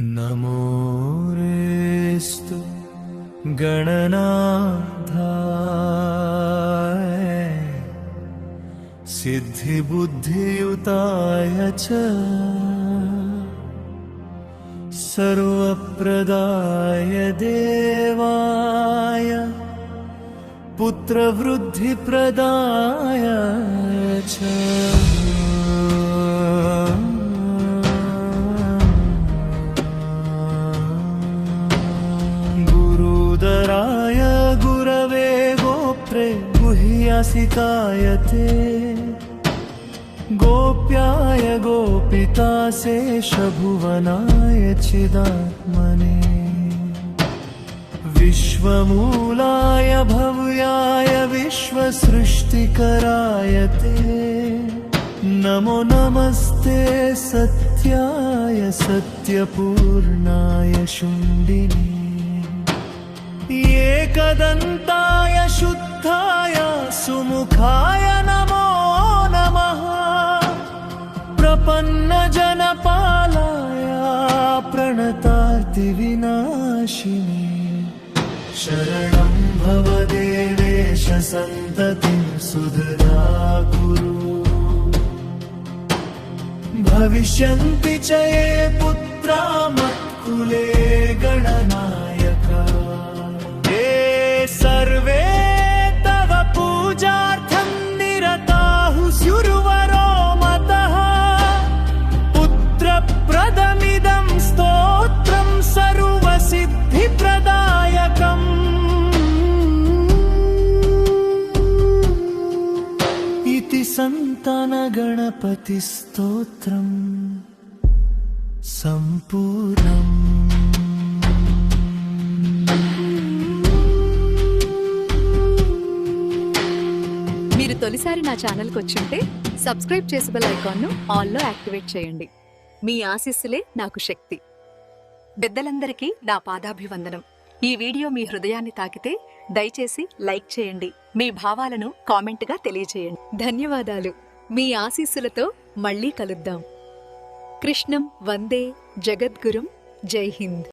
नमोरेस्तु गणनाथाय सिद्धिबुद्धियुताय च सर्वप्रदाय देवाय पुत्रवृद्धिप्रदाय च गुरुदराय गुरवे गोप्त्रे गुह्यसिकाय ते गोप्याय गोपिताशेषभुवनाय चिदात्मने विश्वमूलाय भव्याय विश्वसृष्टिकराय ते नमो नमस्ते सत्याय सत्यपूर्णाय शुण्डिने एकदन्ताय शुद्धाय सुमुखाय नमो नमः प्रपन्नजनपालाय प्रणतार्तिविनाशिने शरणं भव देवेश सन्ततिं सुधरा कुरु भविष्यन्ति च ये पुत्रा मत्कुले गणनायका ये सर्वे तव पूजार्थं निरताः स्युर्वरो मतः पुत्रप्रदमिदं स्तोत्रं सर्वसिद्धिप्रदायकम् इति सन्तानगणपतिस्तोत्रम् सम्पूर्णम्। మీరు తొలిసారి నా ఛానల్కి వచ్చుంటే సబ్స్క్రైబ్ చేసి బెల్ ఐకాన్ను ఆల్లో యాక్టివేట్ చేయండి. మీ ఆశీస్సులే నాకు శక్తి. పెద్దలందరికీ నా పాదాభివందనం. ఈ వీడియో మీ హృదయాన్ని తాకితే దయచేసి లైక్ చేయండి. మీ భావాలను కామెంట్గా తెలియచేయండి. ధన్యవాదాలు. మీ ఆశీస్సులతో మళ్ళీ కలుద్దాం. కృష్ణం వందే జగద్గురుం. జై హింద్.